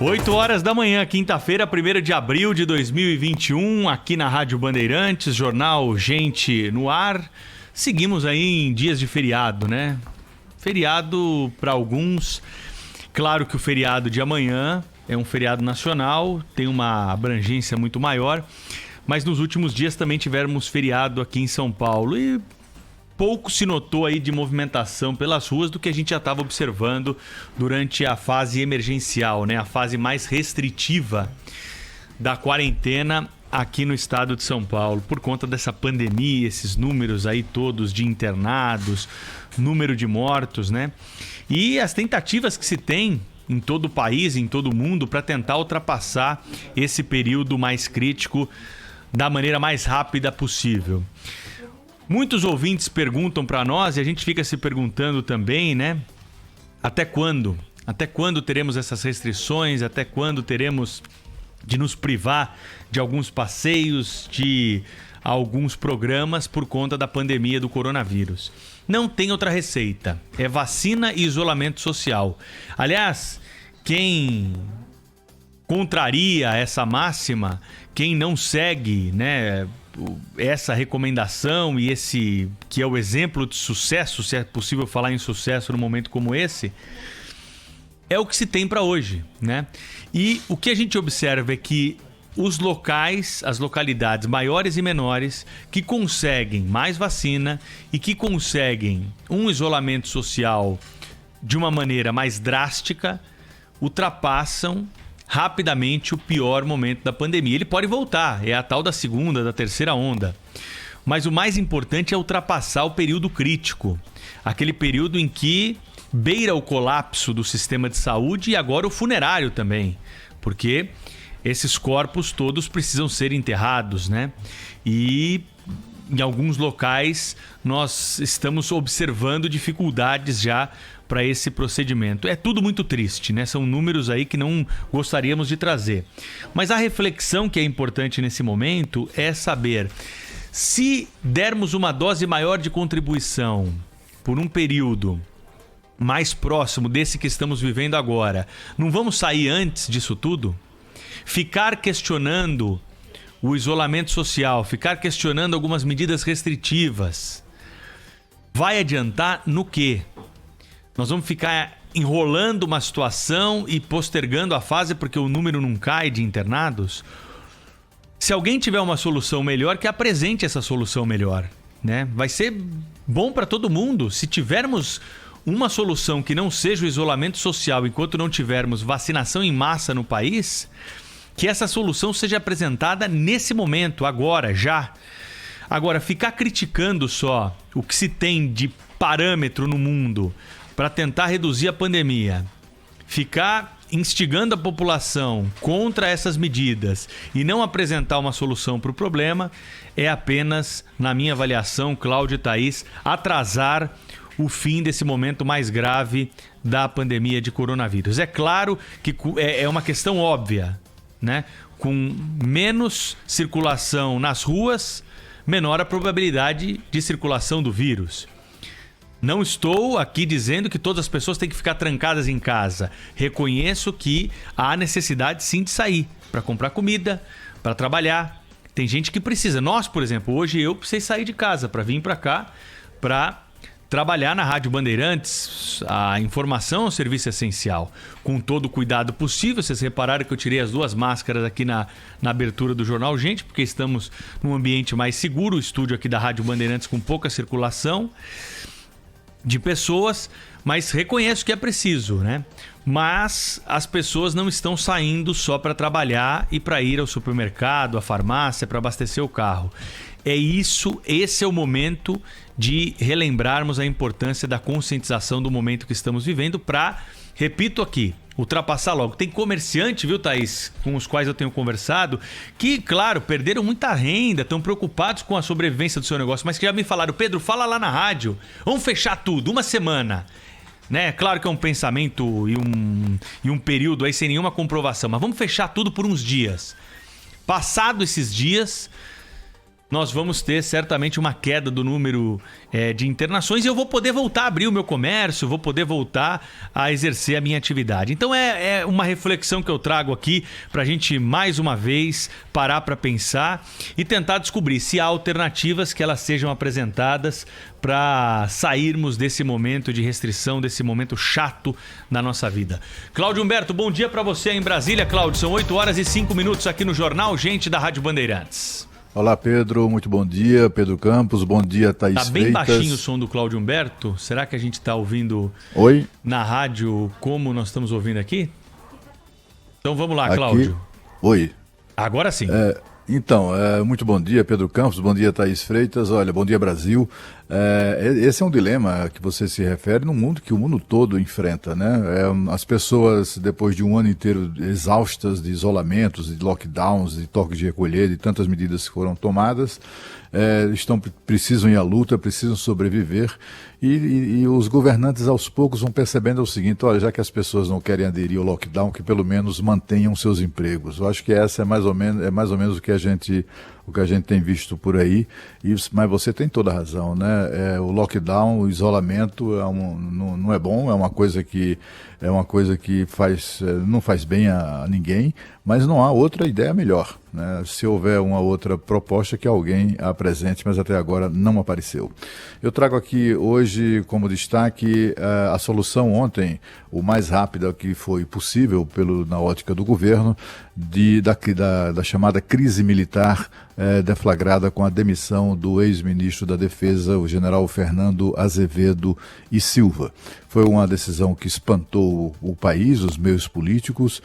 8 horas da manhã, quinta-feira, 1º de abril de 2021, aqui na Rádio Bandeirantes, jornal Gente no Ar. Seguimos aí em dias de feriado, né? Feriado para alguns. Claro que o feriado de amanhã é um feriado nacional, tem uma abrangência muito maior, mas nos últimos dias também tivemos feriado aqui em São Paulo e pouco se notou aí de movimentação pelas ruas do que a gente já estava observando durante a fase emergencial, né? A fase mais restritiva da quarentena aqui no estado de São Paulo, por conta dessa pandemia, esses números aí todos de internados, número de mortos, né? E as tentativas que se tem em todo o país, em todo o mundo, para tentar ultrapassar esse período mais crítico da maneira mais rápida possível. Muitos ouvintes perguntam para nós, e a gente fica se perguntando também, né? Até quando? Até quando teremos essas restrições? Até quando teremos de nos privar de alguns passeios, de alguns programas por conta da pandemia do coronavírus? Não tem outra receita. É vacina e isolamento social. Aliás, quem contraria essa máxima, quem não segue, né, essa recomendação e esse que é o exemplo de sucesso, se é possível falar em sucesso num momento como esse, é o que se tem para hoje, né? E o que a gente observa é que os locais, as localidades maiores e menores que conseguem mais vacina e que conseguem um isolamento social de uma maneira mais drástica, ultrapassam rapidamente o pior momento da pandemia. Ele pode voltar, é a tal da segunda, da terceira onda. Mas o mais importante é ultrapassar o período crítico, aquele período em que beira o colapso do sistema de saúde e agora o funerário também, porque esses corpos todos precisam ser enterrados, né? E em alguns locais nós estamos observando dificuldades já para esse procedimento. É tudo muito triste, né? São números aí que não gostaríamos de trazer. Mas a reflexão que é importante nesse momento é saber se dermos uma dose maior de contribuição por um período mais próximo desse que estamos vivendo agora, não vamos sair antes disso tudo? Ficar questionando o isolamento social, ficar questionando algumas medidas restritivas, vai adiantar no quê? Nós vamos ficar enrolando uma situação e postergando a fase porque o número não cai de internados? Se alguém tiver uma solução melhor, que apresente essa solução melhor, né? Vai ser bom para todo mundo. Se tivermos uma solução que não seja o isolamento social enquanto não tivermos vacinação em massa no país, que essa solução seja apresentada nesse momento, agora, já. Agora, ficar criticando só o que se tem de parâmetro no mundo para tentar reduzir a pandemia, ficar instigando a população contra essas medidas e não apresentar uma solução para o problema, é apenas, na minha avaliação, Cláudio e Thaís, atrasar o fim desse momento mais grave da pandemia de coronavírus. É claro que é uma questão óbvia, né? Com menos circulação nas ruas, menor a probabilidade de circulação do vírus. Não estou aqui dizendo que todas as pessoas têm que ficar trancadas em casa. Reconheço que há necessidade sim de sair para comprar comida, para trabalhar. Tem gente que precisa. Nós, por exemplo, hoje eu precisei sair de casa para vir para cá, para trabalhar na Rádio Bandeirantes. A informação é um serviço essencial, com todo o cuidado possível. Vocês repararam que eu tirei as duas máscaras aqui na abertura do Jornal Gente, porque estamos num ambiente mais seguro, o estúdio aqui da Rádio Bandeirantes com pouca circulação de pessoas, mas reconheço que é preciso, né? Mas as pessoas não estão saindo só para trabalhar e para ir ao supermercado, à farmácia, para abastecer o carro. É isso, esse é o momento de relembrarmos a importância da conscientização do momento que estamos vivendo para, repito aqui, ultrapassar logo. Tem comerciante, viu, Thaís, com os quais eu tenho conversado, que, claro, perderam muita renda, estão preocupados com a sobrevivência do seu negócio, mas que já me falaram: Pedro, fala lá na rádio, vamos fechar tudo, uma semana. Né? Claro que é um pensamento e um período aí sem nenhuma comprovação, mas vamos fechar tudo por uns dias. Passado esses dias, nós vamos ter certamente uma queda do número de internações e eu vou poder voltar a abrir o meu comércio, vou poder voltar a exercer a minha atividade. Então é uma reflexão que eu trago aqui para a gente, mais uma vez, parar para pensar e tentar descobrir se há alternativas que elas sejam apresentadas para sairmos desse momento de restrição, desse momento chato na nossa vida. Cláudio Humberto, bom dia para você em Brasília. Cláudio, são 8h05 aqui no Jornal Gente da Rádio Bandeirantes. Olá, Pedro, muito bom dia. Pedro Campos, bom dia, Thaís Freitas. Tá bem baixinho o som do Cláudio Humberto? Será que a gente está ouvindo na rádio como nós estamos ouvindo aqui? Então vamos lá, Cláudio. Oi. Agora sim. Então, muito bom dia, Pedro Campos, bom dia, Thaís Freitas, olha, bom dia, Brasil. Esse é um dilema que você se refere no mundo que o mundo todo enfrenta, né? As pessoas, depois de um ano inteiro exaustas de isolamentos, de lockdowns, de toques de recolher, de tantas medidas que foram tomadas, precisam ir à luta, precisam sobreviver e os governantes aos poucos vão percebendo o seguinte: olha, já que as pessoas não querem aderir ao lockdown, que pelo menos mantenham seus empregos. Eu acho que essa é mais ou menos o que a gente tem visto por aí, mas você tem toda a razão, né? O lockdown, o isolamento não é bom, é uma coisa que não faz bem a ninguém, mas não há outra ideia melhor, né? Se houver uma outra proposta, que alguém a apresente, mas até agora não apareceu. Eu trago aqui hoje como destaque a solução ontem, o mais rápida que foi possível na ótica do governo, da chamada crise militar deflagrada com a demissão do ex-ministro da Defesa, o general Fernando Azevedo e Silva. Foi uma decisão que espantou o país, os meios políticos,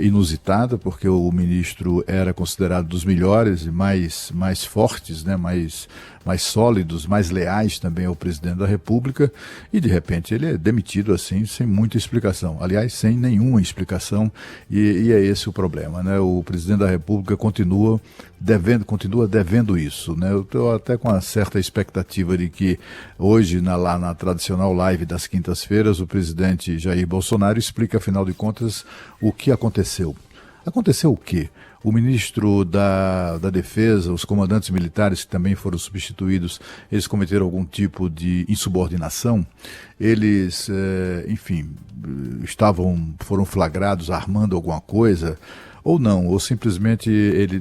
inusitada, porque o ministro era considerado dos melhores e mais fortes, né, mais sólidos, mais leais também ao presidente da República, e de repente ele é demitido assim, sem muita explicação. Aliás, sem nenhuma explicação, e é esse o problema, né? O presidente da República continua devendo isso, né? Eu estou até com uma certa expectativa de que hoje, lá na tradicional live das quintas-feiras, o presidente Jair Bolsonaro explique, afinal de contas, o que aconteceu. Aconteceu o quê? O ministro da Defesa, os comandantes militares que também foram substituídos, eles cometeram algum tipo de insubordinação? Eles, foram flagrados armando alguma coisa? Ou não, ou simplesmente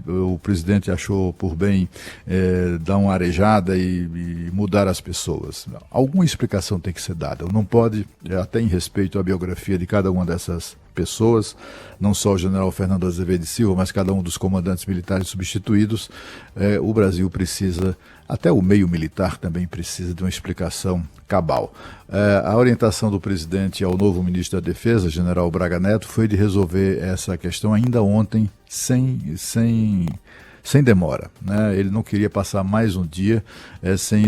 o presidente achou por bem dar uma arejada e mudar as pessoas. Alguma explicação tem que ser dada. Não pode, até em respeito à biografia de cada uma dessas pessoas, não só o general Fernando Azevedo e Silva, mas cada um dos comandantes militares substituídos, o Brasil precisa, até o meio militar também precisa de uma explicação cabal. A orientação do presidente ao novo ministro da Defesa, general Braga Neto, foi de resolver essa questão ainda ontem, sem demora, né? Ele não queria passar mais um dia sem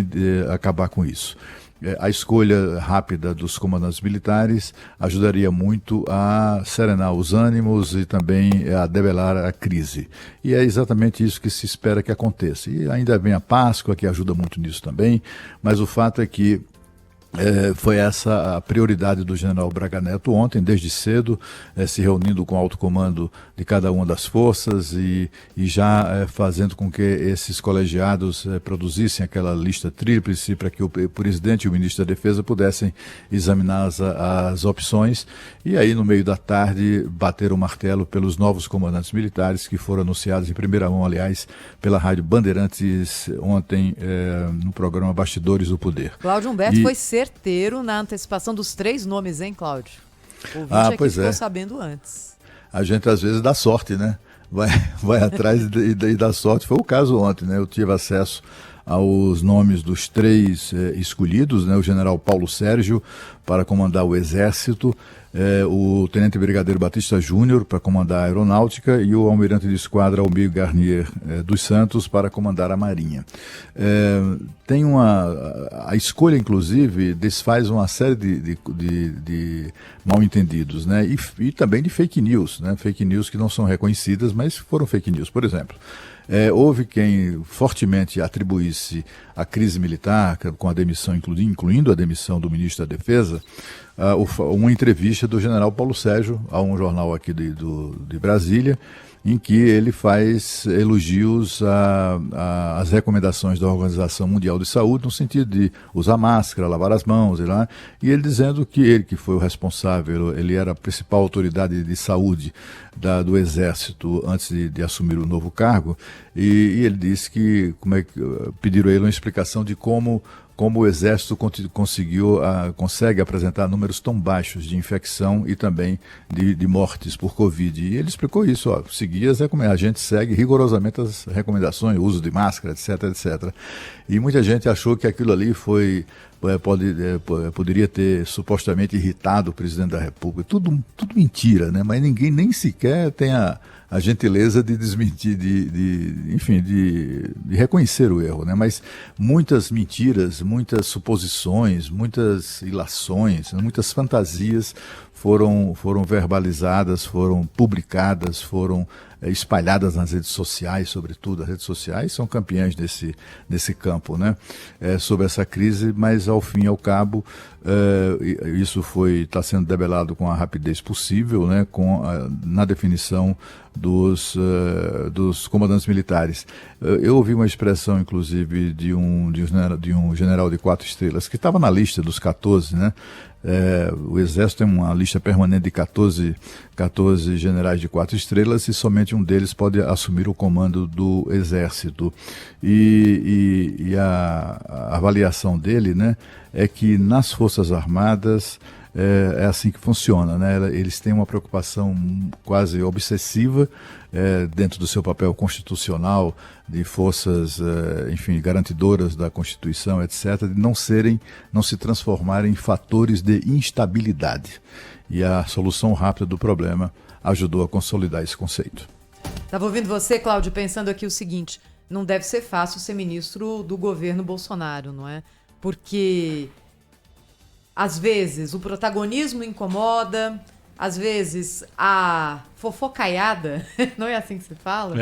acabar com isso. A escolha rápida dos comandantes militares ajudaria muito a serenar os ânimos e também a debelar a crise. E é exatamente isso que se espera que aconteça. E ainda vem a Páscoa, que ajuda muito nisso também, mas o fato é que foi essa a prioridade do general Braga Neto ontem, desde cedo, se reunindo com o alto comando de cada uma das forças e já fazendo com que esses colegiados produzissem aquela lista tríplice para que o presidente e o ministro da Defesa pudessem examinar as opções e aí no meio da tarde bater o martelo pelos novos comandantes militares que foram anunciados em primeira mão, aliás, pela Rádio Bandeirantes ontem no programa Bastidores do Poder. Cláudio Humberto foi certeiro na antecipação dos 3 nomes, hein, Cláudio? O ouvinte aqui ficou sabendo antes. A gente às vezes dá sorte, né? Vai atrás e dá sorte. Foi o caso ontem, né? Eu tive acesso aos nomes dos 3 escolhidos, né? O general Paulo Sérgio para comandar o Exército, o Tenente Brigadeiro Batista Júnior para comandar a Aeronáutica e o Almirante de Esquadra Almir Garnier dos Santos para comandar a Marinha. A escolha, inclusive, desfaz uma série de mal-entendidos, né? E também de fake news, né? Fake news que não são reconhecidas, mas foram fake news. Por exemplo, houve quem fortemente atribuísse a crise militar, com a demissão, incluindo a demissão do ministro da Defesa, uma entrevista do general Paulo Sérgio a um jornal aqui de Brasília, em que ele faz elogios às recomendações da Organização Mundial de Saúde, no sentido de usar máscara, lavar as mãos, e ele dizendo que ele, que foi o responsável, ele era a principal autoridade de saúde do Exército antes de assumir o novo cargo, e ele disse que pediram a ele uma explicação de como o Exército consegue apresentar números tão baixos de infecção e também de mortes por Covid. E ele explicou isso, a gente segue rigorosamente as recomendações, uso de máscara, etc, etc. E muita gente achou que aquilo ali poderia ter supostamente irritado o presidente da República. Tudo mentira, né? Mas ninguém nem sequer tem a gentileza de desmentir, de reconhecer o erro, né? Mas muitas mentiras, muitas suposições, muitas ilações, muitas fantasias foram verbalizadas, foram publicadas, foram espalhadas nas redes sociais, sobretudo. As redes sociais são campeãs nesse campo, né? Sobre essa crise, mas ao fim e ao cabo isso está sendo debelado com a rapidez possível, né? Na definição dos comandantes militares. Eu ouvi uma expressão, inclusive, de um general de 4 estrelas, que estava na lista dos 14, né? O Exército tem uma lista permanente de 14 generais de 4 estrelas e somente um deles pode assumir o comando do Exército. E a avaliação dele, né, é que nas Forças Armadas é assim que funciona, né? Eles têm uma preocupação quase obsessiva dentro do seu papel constitucional, de forças, garantidoras da Constituição, etc., de não se transformarem em fatores de instabilidade. E a solução rápida do problema ajudou a consolidar esse conceito. Estava ouvindo você, Cláudio, pensando aqui o seguinte: não deve ser fácil ser ministro do governo Bolsonaro, não é? Porque às vezes o protagonismo incomoda, às vezes a fofocaiada, não é assim que se fala?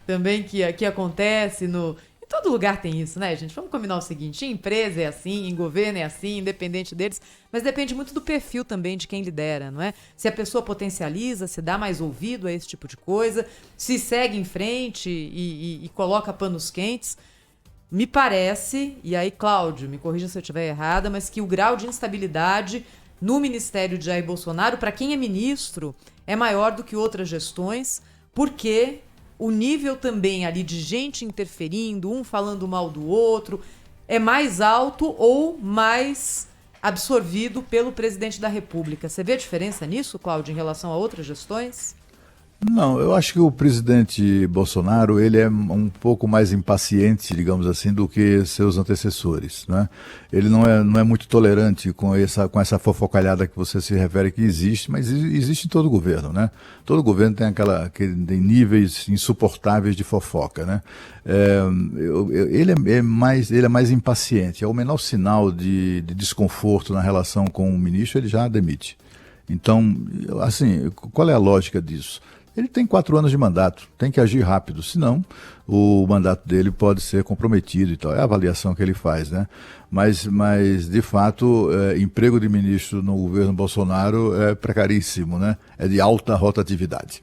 Também que acontece em todo lugar tem isso, né, gente? Vamos combinar o seguinte: em empresa é assim, em governo é assim, independente deles, mas depende muito do perfil também de quem lidera, não é? Se a pessoa potencializa, se dá mais ouvido a esse tipo de coisa, se segue em frente e coloca panos quentes. Me parece, e aí, Cláudio, me corrija se eu estiver errada, mas que o grau de instabilidade no Ministério de Jair Bolsonaro, para quem é ministro, é maior do que outras gestões, porque o nível também ali de gente interferindo, um falando mal do outro, é mais alto ou mais absorvido pelo presidente da República. Você vê a diferença nisso, Cláudio, em relação a outras gestões? Não, eu acho que o presidente Bolsonaro, ele é um pouco mais impaciente, digamos assim, do que seus antecessores, né? Ele não é muito tolerante com essa fofocalhada que você se refere que existe, mas existe em todo governo, né? Todo governo tem tem níveis insuportáveis de fofoca, né? Ele é mais impaciente. Ao menor sinal de desconforto na relação com o ministro, ele já demite. Então, assim, qual é a lógica disso? Ele tem 4 anos de mandato, tem que agir rápido, senão o mandato dele pode ser comprometido e tal. É a avaliação que ele faz, né? Mas de fato, emprego de ministro no governo Bolsonaro é precaríssimo, né? É de alta rotatividade.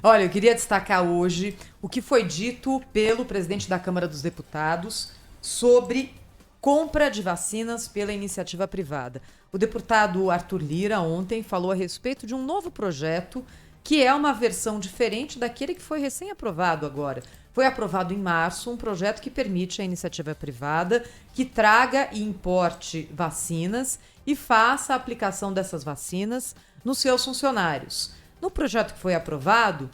Olha, eu queria destacar hoje o que foi dito pelo presidente da Câmara dos Deputados sobre compra de vacinas pela iniciativa privada. O deputado Arthur Lira ontem falou a respeito de um novo projeto que é uma versão diferente daquele que foi recém-aprovado agora. Foi aprovado em março um projeto que permite à iniciativa privada que traga e importe vacinas e faça a aplicação dessas vacinas nos seus funcionários. No projeto que foi aprovado,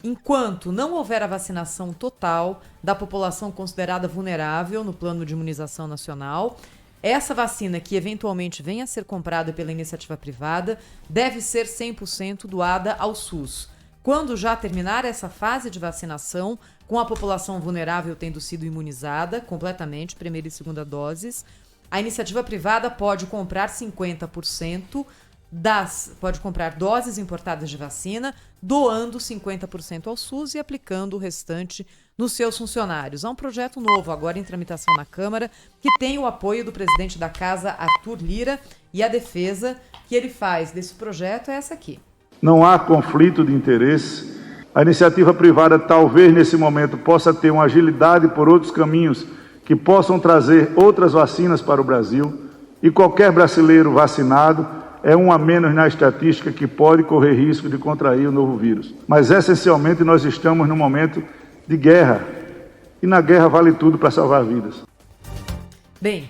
enquanto não houver a vacinação total da população considerada vulnerável no Plano de Imunização Nacional, essa vacina que eventualmente venha a ser comprada pela iniciativa privada deve ser 100% doada ao SUS. Quando já terminar essa fase de vacinação, com a população vulnerável tendo sido imunizada completamente, primeira e segunda doses, a iniciativa privada pode comprar 50% pode comprar doses importadas de vacina, doando 50% ao SUS e aplicando o restante nos seus funcionários. Há um projeto novo agora em tramitação na Câmara que tem o apoio do presidente da Casa, Arthur Lira, e a defesa que ele faz desse projeto é essa aqui. Não há conflito de interesse A iniciativa privada talvez nesse momento possa ter uma agilidade por outros caminhos que possam trazer outras vacinas para o Brasil, e qualquer brasileiro vacinado é um a menos na estatística que pode correr risco de contrair o novo vírus. Mas essencialmente nós estamos num momento de guerra, e na guerra vale tudo para salvar vidas. Bem,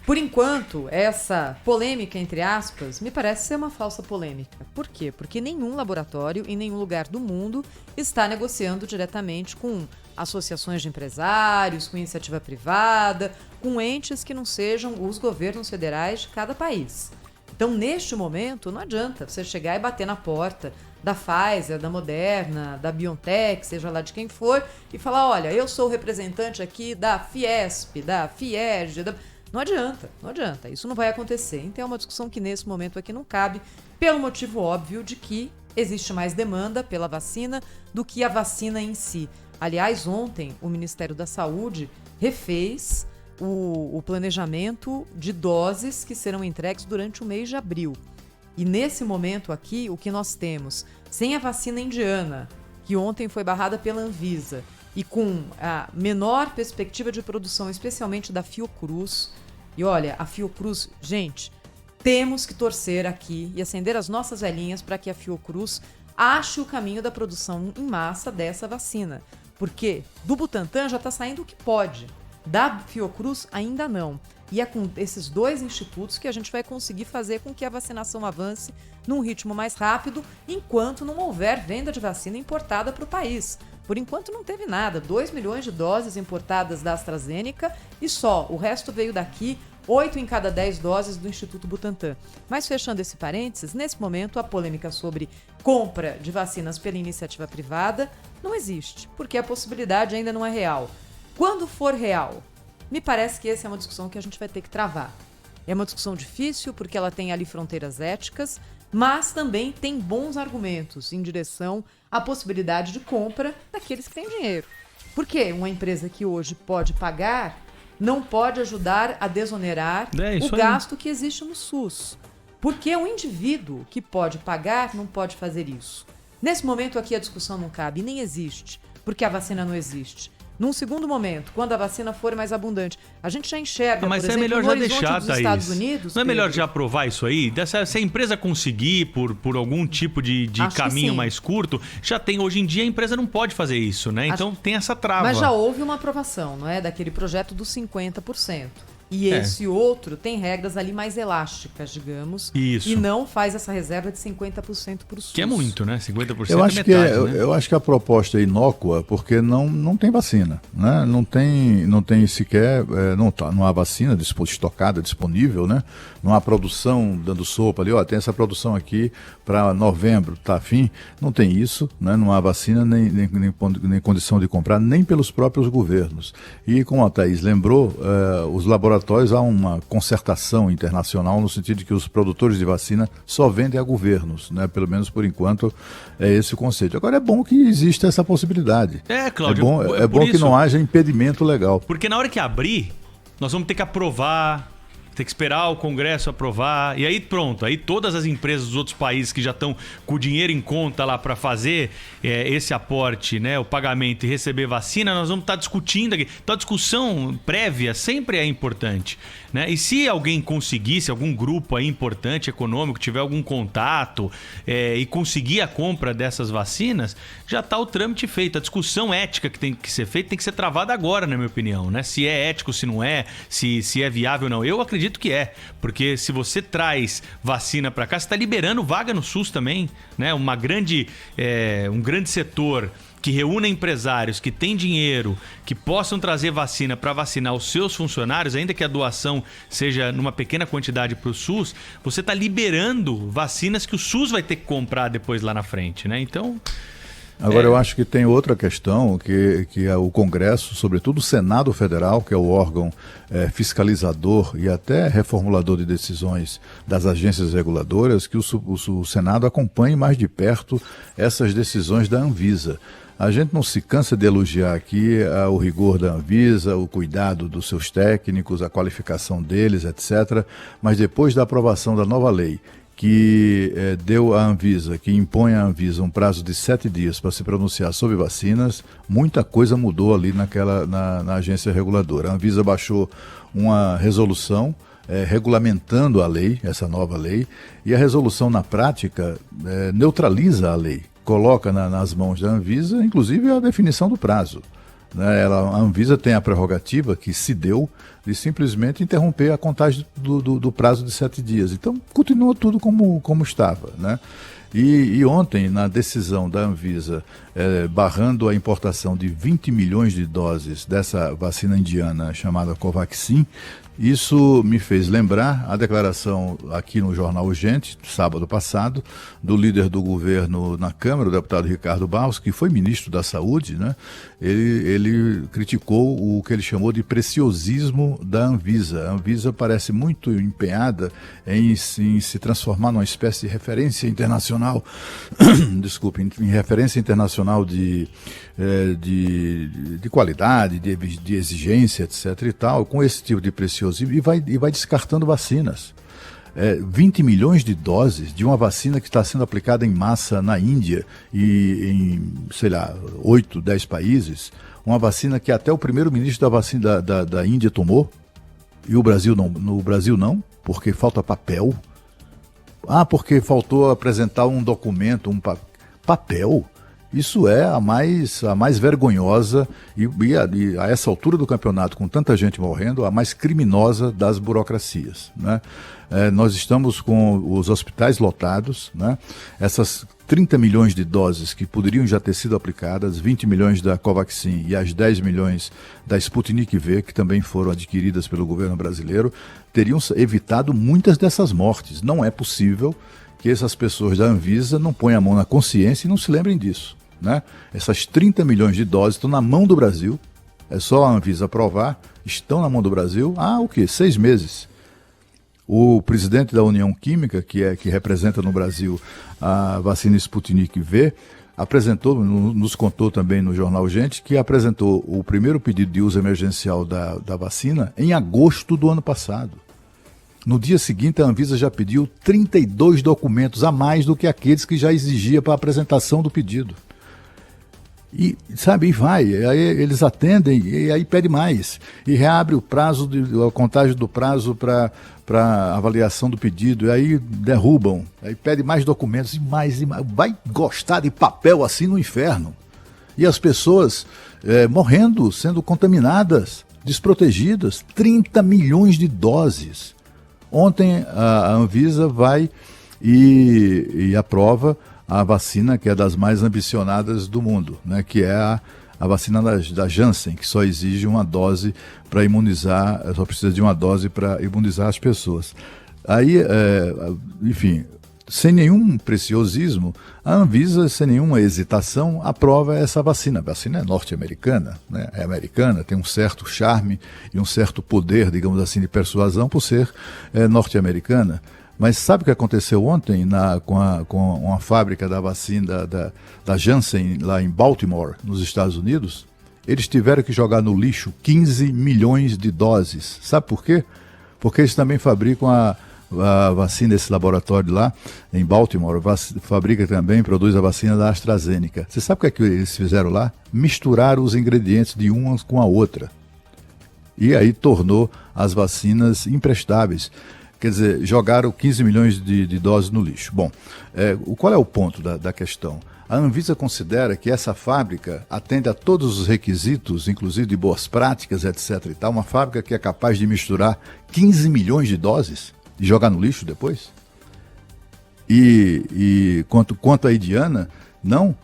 por enquanto, essa polêmica, entre aspas, me parece ser uma falsa polêmica. Por quê? Porque nenhum laboratório em nenhum lugar do mundo está negociando diretamente com associações de empresários, com iniciativa privada, com entes que não sejam os governos federais de cada país. Então, neste momento, não adianta você chegar e bater na porta da Pfizer, da Moderna, da BioNTech, seja lá de quem for, e falar, olha, eu sou o representante aqui da Fiesp, da Fierj, Não adianta, isso não vai acontecer. Então é uma discussão que nesse momento aqui não cabe, pelo motivo óbvio de que existe mais demanda pela vacina do que a vacina em si. Aliás, ontem o Ministério da Saúde refez o planejamento de doses que serão entregues durante o mês de abril. E nesse momento aqui, o que nós temos, sem a vacina indiana, que ontem foi barrada pela Anvisa, e com a menor perspectiva de produção, especialmente da Fiocruz. E olha, a Fiocruz, gente, temos que torcer aqui e acender as nossas velhinhas para que a Fiocruz ache o caminho da produção em massa dessa vacina. Porque do Butantan já está saindo o que pode, da Fiocruz ainda não. E é com esses dois institutos que a gente vai conseguir fazer com que a vacinação avance num ritmo mais rápido, enquanto não houver venda de vacina importada para o país. Por enquanto não teve nada, 2 milhões de doses importadas da AstraZeneca e só, o resto veio daqui, 8 em cada 10 doses do Instituto Butantan. Mas fechando esse parênteses, nesse momento a polêmica sobre compra de vacinas pela iniciativa privada não existe, porque a possibilidade ainda não é real. Quando for real, me parece que essa é uma discussão que a gente vai ter que travar. É uma discussão difícil porque ela tem ali fronteiras éticas, mas também tem bons argumentos em direção à possibilidade de compra daqueles que têm dinheiro. Porque uma empresa que hoje pode pagar não pode ajudar a desonerar o gasto que existe no SUS. Porque um indivíduo que pode pagar não pode fazer isso. Nesse momento aqui a discussão não cabe, nem existe, porque a vacina não existe. Num segundo momento, quando a vacina for mais abundante, a gente já enxerga, mas por exemplo, é melhor no já horizonte deixar, dos Thaís. Estados Unidos... Não é melhor Pedro? já aprovar isso aí? Se a empresa conseguir, por algum tipo de Acho que caminho sim. mais curto, já tem. Hoje em dia a empresa não pode fazer isso, né? Então tem essa trava. Mas já houve uma aprovação, não é? Daquele projeto dos 50%. E esse outro tem regras ali mais elásticas, digamos. Isso. E não faz essa reserva de 50% para o SUS. Que é muito, né? 50% Eu acho, é metade, né? eu acho que a proposta é inócua porque não tem vacina, né? Não tem sequer, não há vacina estocada, disponível, né? Não há produção dando sopa ali, tem essa produção aqui para novembro, tá afim? Não tem isso, né? Não há vacina nem condição de comprar, nem pelos próprios governos. E como a Thaís lembrou, os laboratórios, há uma concertação internacional no sentido de que os produtores de vacina só vendem a governos, né? Pelo menos por enquanto é esse o conceito. Agora é bom que exista essa possibilidade. Cláudio, é bom que não haja impedimento legal. Porque na hora que abrir, nós vamos ter que aprovar, ter que esperar o Congresso aprovar, e aí pronto, aí todas as empresas dos outros países que já estão com o dinheiro em conta lá para fazer esse aporte, né, o pagamento e receber vacina, nós vamos estar discutindo aqui. Então a discussão prévia sempre é importante, né? E se alguém conseguir, se algum grupo aí importante, econômico, tiver algum contato e conseguir a compra dessas vacinas, já está o trâmite feito. A discussão ética que tem que ser feita tem que ser travada agora, na minha opinião, né? Se é ético, se não é, se é viável ou não. Eu acredito que é, porque se você traz vacina para cá, você está liberando vaga no SUS também, né? Um grande setor que reúna empresários que têm dinheiro, que possam trazer vacina para vacinar os seus funcionários, ainda que a doação seja numa pequena quantidade para o SUS, você está liberando vacinas que o SUS vai ter que comprar depois lá na frente, né? Então... Agora, eu acho que tem outra questão, que é o Congresso, sobretudo o Senado Federal, que é o órgão fiscalizador e até reformulador de decisões das agências reguladoras, que o Senado acompanhe mais de perto essas decisões da Anvisa. A gente não se cansa de elogiar aqui o rigor da Anvisa, o cuidado dos seus técnicos, a qualificação deles, etc. Mas depois da aprovação da nova lei, que deu à Anvisa, que impõe à Anvisa um prazo de 7 dias para se pronunciar sobre vacinas, muita coisa mudou ali na agência reguladora. A Anvisa baixou uma resolução regulamentando a lei, essa nova lei, e a resolução na prática neutraliza a lei, coloca nas mãos da Anvisa, inclusive, a definição do prazo. A Anvisa tem a prerrogativa que se deu de simplesmente interromper a contagem do prazo de 7 dias. Então, continua tudo como estava, né? E ontem, na decisão da Anvisa, barrando a importação de 20 milhões de doses dessa vacina indiana chamada Covaxin, isso me fez lembrar a declaração aqui no Jornal Urgente, sábado passado, do líder do governo na Câmara, o deputado Ricardo Barros, que foi ministro da Saúde, né? Ele criticou o que ele chamou de preciosismo da Anvisa. A Anvisa parece muito empenhada em se transformar numa espécie de referência internacional, em referência internacional de qualidade, de exigência, etc. e tal, com esse tipo de preciosismo, e vai descartando vacinas. 20 milhões de doses de uma vacina que está sendo aplicada em massa na Índia e em, 8, 10 países, uma vacina que até o primeiro-ministro da Índia tomou, e o Brasil não, no Brasil não, porque falta papel. Porque faltou apresentar um documento, papel. Isso é a mais vergonhosa e a essa altura do campeonato, com tanta gente morrendo, a mais criminosa das burocracias, né? Nós estamos com os hospitais lotados, né? Essas 30 milhões de doses que poderiam já ter sido aplicadas, 20 milhões da Covaxin e as 10 milhões da Sputnik V, que também foram adquiridas pelo governo brasileiro, teriam evitado muitas dessas mortes. Não é possível que essas pessoas da Anvisa não ponham a mão na consciência e não se lembrem disso, né? Essas 30 milhões de doses estão na mão do Brasil, é só a Anvisa aprovar, estão na mão do Brasil há 6 meses. O presidente da União Química, que representa no Brasil a vacina Sputnik V, nos contou também no Jornal Gente, que apresentou o primeiro pedido de uso emergencial da vacina em agosto do ano passado. No dia seguinte, a Anvisa já pediu 32 documentos a mais do que aqueles que já exigia para a apresentação do pedido. E aí eles atendem e aí pede mais. E reabre o prazo, a contagem do prazo para avaliação do pedido, e aí derrubam, aí pede mais documentos e mais. Vai gostar de papel assim no inferno. E as pessoas morrendo, sendo contaminadas, desprotegidas. 30 milhões de doses. Ontem a Anvisa vai e aprova a vacina que é das mais ambicionadas do mundo, né, que é a vacina da Janssen, que só exige uma dose para imunizar, só precisa de uma dose para imunizar as pessoas. Aí, enfim, sem nenhum preciosismo, a Anvisa, sem nenhuma hesitação, aprova essa vacina. A vacina é norte-americana, né? É americana, tem um certo charme e um certo poder, digamos assim, de persuasão por ser norte-americana. Mas sabe o que aconteceu ontem com uma fábrica da vacina da Janssen lá em Baltimore, nos Estados Unidos? Eles tiveram que jogar no lixo 15 milhões de doses. Sabe por quê? Porque eles também fabricam a vacina desse laboratório lá em Baltimore, fabrica também, produz a vacina da AstraZeneca. Você sabe o que eles fizeram lá? Misturaram os ingredientes de uma com a outra. E aí tornou as vacinas imprestáveis. Quer dizer, jogaram 15 milhões de doses no lixo. Bom, qual é o ponto da questão? A Anvisa considera que essa fábrica atende a todos os requisitos, inclusive de boas práticas, etc. e tal, uma fábrica que é capaz de misturar 15 milhões de doses e jogar no lixo depois? E quanto a Indiana, não.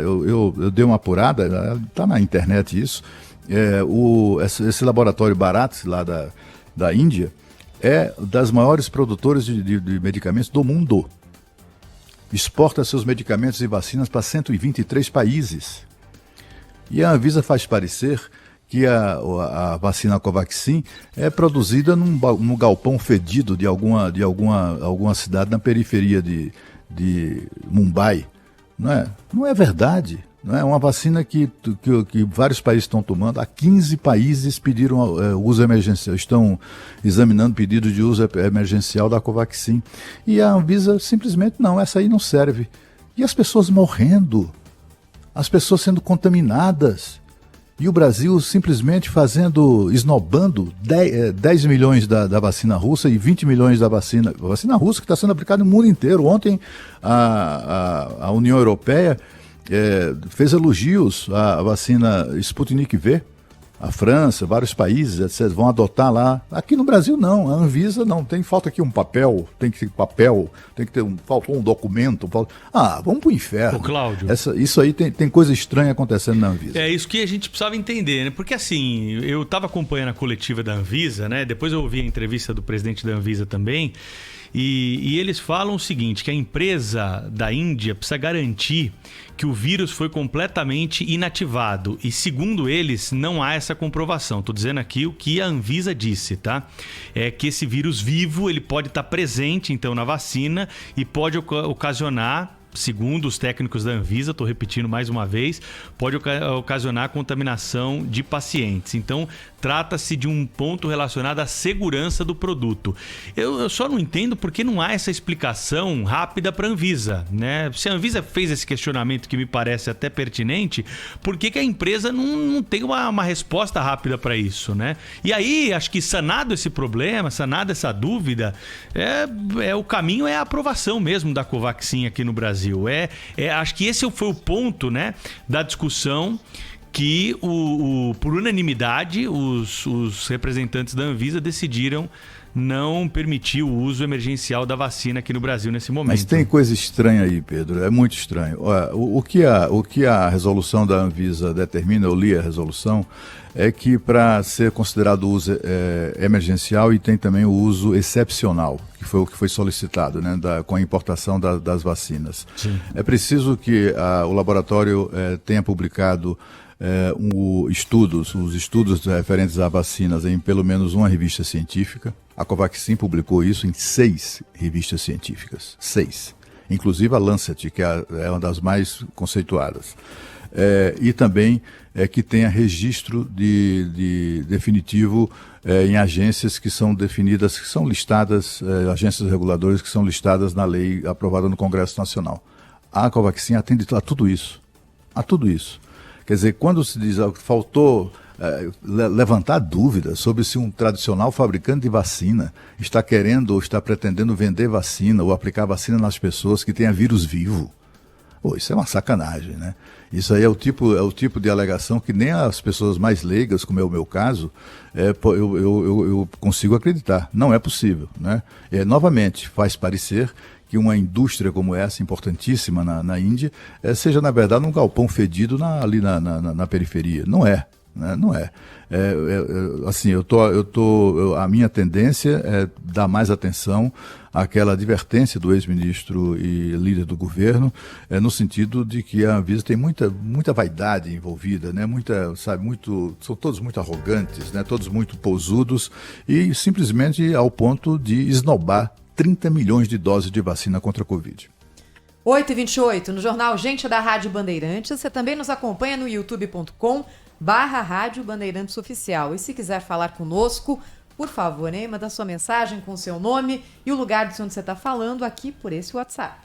Eu dei uma apurada, está na internet isso. Esse laboratório Bharat lá da Índia é das maiores produtoras de medicamentos do mundo. Exporta seus medicamentos e vacinas para 123 países. E a Anvisa faz parecer que a vacina Covaxin é produzida num galpão fedido de alguma cidade na periferia de Mumbai. Não é verdade. Não é uma vacina que vários países estão tomando. Há 15 países pediram uso emergencial, estão examinando pedido de uso emergencial da Covaxin. E a Anvisa simplesmente não, essa aí não serve. E as pessoas morrendo, as pessoas sendo contaminadas. E o Brasil simplesmente esnobando 10 milhões da vacina russa e 20 milhões da vacina russa que está sendo aplicada no mundo inteiro. Ontem a União Europeia fez elogios à vacina Sputnik V. A França, vários países, etc., vão adotar lá. Aqui no Brasil não, a Anvisa não, falta aqui um papel, tem que ter faltou um documento. Vamos pro inferno. Ô, Cláudio. Isso aí tem coisa estranha acontecendo na Anvisa. É isso que a gente precisava entender, né? Porque assim, eu estava acompanhando a coletiva da Anvisa, né? Depois eu ouvi a entrevista do presidente da Anvisa também, e eles falam o seguinte, que a empresa da Índia precisa garantir que o vírus foi completamente inativado. E segundo eles, não há essa comprovação. Estou dizendo aqui o que a Anvisa disse, tá? É que esse vírus vivo, ele pode estar presente, então, na vacina e pode ocasionar, segundo os técnicos da Anvisa, estou repetindo mais uma vez, pode ocasionar contaminação de pacientes. Então, trata-se de um ponto relacionado à segurança do produto. Eu só não entendo porque não há essa explicação rápida para a Anvisa, né? Se a Anvisa fez esse questionamento que me parece até pertinente, por que a empresa não tem uma resposta rápida para isso, né? E aí, acho que sanado esse problema, sanada essa dúvida, o caminho é a aprovação mesmo da Covaxin aqui no Brasil. Acho que esse foi o ponto, né, da discussão que, por unanimidade, os representantes da Anvisa decidiram não permitir o uso emergencial da vacina aqui no Brasil nesse momento. Mas tem coisa estranha aí, Pedro, é muito estranho. O que a resolução da Anvisa determina, eu li a resolução, é que para ser considerado o uso emergencial e tem também o uso excepcional, que foi o que foi solicitado, né, com a importação das vacinas. Sim. É preciso que o laboratório tenha publicado os estudos referentes a vacinas em pelo menos uma revista científica. A Covaxin publicou isso em 6 revistas científicas. 6. Inclusive a Lancet, que é uma das mais conceituadas. E também que tenha registro de definitivo em agências que são definidas, que são listadas, agências reguladoras que são listadas na lei aprovada no Congresso Nacional. A Covaxin atende a tudo isso. A tudo isso. Quer dizer, quando se diz que faltou levantar dúvidas sobre se um tradicional fabricante de vacina está querendo ou está pretendendo vender vacina ou aplicar vacina nas pessoas que tenha vírus vivo, isso é uma sacanagem, né? Isso aí é o tipo de alegação que nem as pessoas mais leigas, como é o meu caso, eu consigo acreditar. Não é possível, né? Novamente, faz parecer que uma indústria como essa, importantíssima na Índia, seja, na verdade, um galpão fedido ali na periferia. Não é. Né? Não é. Assim, a minha tendência é dar mais atenção àquela advertência do ex-ministro e líder do governo, no sentido de que a Anvisa tem muita vaidade envolvida, né? São todos muito arrogantes, né? Todos muito pousudos e simplesmente ao ponto de esnobar 30 milhões de doses de vacina contra a Covid. 8h28, no jornal Gente da Rádio Bandeirantes. Você também nos acompanha no youtube.com/Rádio Bandeirantes Oficial. E se quiser falar conosco, por favor, né, manda sua mensagem com o seu nome e o lugar de onde você está falando aqui por esse WhatsApp.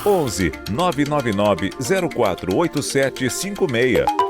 11 999 048756.